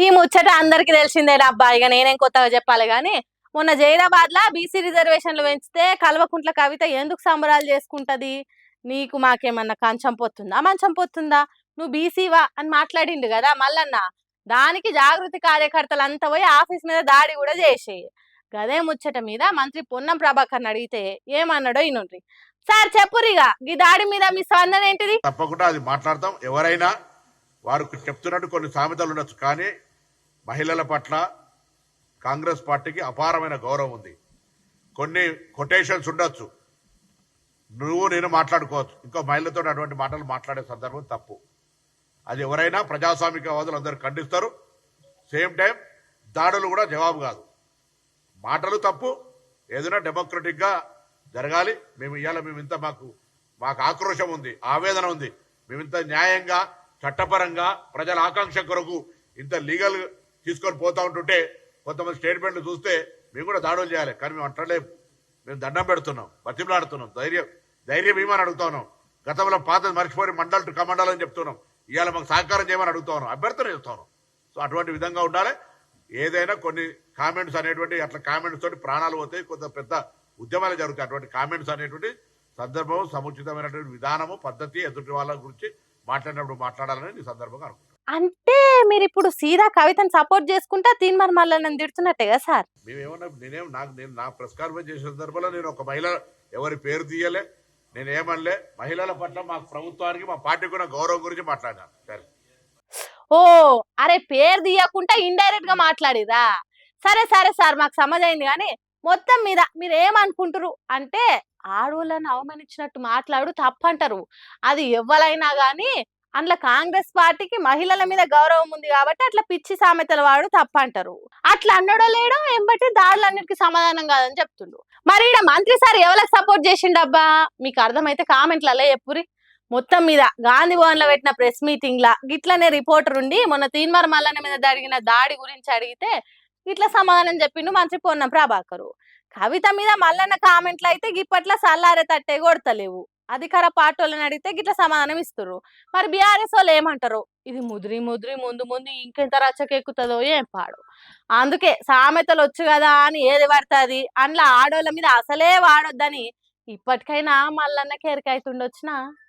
ఈ ముచ్చట అందరికి తెలిసిందే అబ్బా, ఇక నేనేం కొత్తగా చెప్పాలి గాని, మొన్న జైరాబాద్ లా బీసీ రిజర్వేషన్లు పెంచితే కల్వకుంట్ల కవిత ఎందుకు సంబరాలు చేసుకుంటది? నీకు మాకేమన్నా కంచం పొత్తుందా మంచం పొత్తుందా? నువ్వు బీసీవా అని మాట్లాడిండు కదా మల్లన్న. దానికి జాగృతి కార్యకర్తలు అంతా పోయి ఆఫీస్ మీద దాడి కూడా చేసేయి. గదే ముచ్చట మీద మంత్రి పొన్నం ప్రభాకర్ అడిగితే ఏమన్నాడో ఇనుండ్రి. సార్ చెప్పురిగా ఈ దాడి మీద మీ స్పందన ఏంటిది? తప్పకుండా అది మాట్లాడతాం. ఎవరైనా వారు చెప్తున్నట్టు కొన్ని సామెతలు ఉండొచ్చు, కానీ మహిళల పట్ల కాంగ్రెస్ పార్టీకి అపారమైన గౌరవం ఉంది. కొన్ని కొటేషన్స్ ఉండొచ్చు, నువ్వు నేను మాట్లాడుకోవచ్చు, ఇంకో మహిళతో అటువంటి మాటలు మాట్లాడే సందర్భం తప్పు. అది ఎవరైనా ప్రజాస్వామికవాదులు అందరూ ఖండిస్తారు. సేమ్ టైం దాడులు కూడా జవాబు కాదు. మాటలు తప్పు, ఏదైనా డెమోక్రటిక్గా జరగాలి. మేము ఇంత మాకు ఆక్రోశం ఉంది, ఆవేదన ఉంది. మేమింత న్యాయంగా చట్టపరంగా ప్రజల ఆకాంక్ష కొరకు ఇంత లీగల్ తీసుకొని పోతా ఉంటుంటే కొంతమంది స్టేట్మెంట్లు చూస్తే మేము కూడా దాడులు చేయాలి, కానీ మేము అంటలేము. మేము దండం పెడుతున్నాం, బతిమలాడుతున్నాం, ధైర్యం ఏమని అడుగుతున్నాం. గతంలో పాత మర్చిపోయి మండల్ టు కమండల్ అని చెప్తున్నాం. ఇవాళ మాకు సహకారం చేయమని అడుగుతున్నాం, అభ్యర్థన చేస్తున్నాం. సో అటువంటి విధంగా ఉండాలి. ఏదైనా కొన్ని కామెంట్స్ అనేటువంటి అట్లా కామెంట్స్ తోటి ప్రాణాలు పోతాయి, కొంత పెద్ద ఉద్యమాలు జరుగుతాయి. అటువంటి కామెంట్స్ అనేటువంటి సందర్భం, సముచితమైనటువంటి విధానము, పద్ధతి ఎదుటి వాళ్ళ గురించి మాట్లాడినప్పుడు మాట్లాడాలని ఈ సందర్భంగా అనుకుంటున్నాను. అంటే మీరు ఇప్పుడు సీదా కవితను సపోర్ట్ చేసుకుంటా తీన్మార్ మల్లన్నని తిడుతున్నట్టే కదా సార్? మేమేమన్నా నేను నా ప్రెస్ కాన్ఫరెన్స్ చేసిన సందర్భంలో నేను ఒక మహిళ ఎవరి పేరు తీయలే, నేనేమనలే. మహిళల పట్ల మా ప్రభుత్వానికి మా పార్టీకి ఉన్న గౌరవం గురించి మాట్లాడినాను. సరే, ఓ అరే పేరు తీయకుండా ఇండైరెక్ట్ గా మాట్లాడిరా? సరే సరే సార్, మాకు సమజైంది. కానీ మొత్తం మీద మీరు ఏమనుకుంటారు అంటే, ఆడోళ్ళని అవమానించినట్టు మాట్లాడు తప్పంటారు. అది ఎవ్వరైనా గాని అందులో కాంగ్రెస్ పార్టీకి మహిళల మీద గౌరవం ఉంది కాబట్టి అట్లా పిచ్చి సామెతల వాడు తప్పంటారు. అట్లా అన్నడో లేడో ఎంబట్టి దాడులన్నిటికీ సమాధానం కాదని చెప్తుండు. మరి ఈడ మంత్రి సార్ ఎవరికి సపోర్ట్ చేసిండబ్బా? మీకు అర్థమైతే కామెంట్లలో చెప్పురి. మొత్తం మీద గాంధీ భవన్ లో పెట్టిన ప్రెస్ మీటింగ్ లా గిట్లనే రిపోర్టర్ ఉండి మొన్న తీన్మార్ మల్లన్న మీద జరిగిన దాడి గురించి అడిగితే ఇట్లా సమాధానం చెప్పిండు మంత్రి పొన్నం ప్రభాకరు. కవిత మీద మల్లన్న కామెంట్లు అయితే గిప్పట్ల సల్లారే తట్టే కొడతలేవు. అధికార పార్టీ వాళ్ళని అడిగితే గిట్ల సమాధానం ఇస్తున్నారు. మరి బీఆర్ఎస్ వాళ్ళు ఏమంటారు? ఇది ముదిరి ముదిరి ముందు ముందు ఇంకెంత రచ్చకెక్కుతుందో ఏం పాడు. అందుకే సామెతలు వచ్చు కదా అని ఏది పడుతుంది అందులో ఆడోళ్ళ మీద అసలే వాడొద్దని ఇప్పటికైనా మల్లన్న కేరికైతుండొచ్చునా.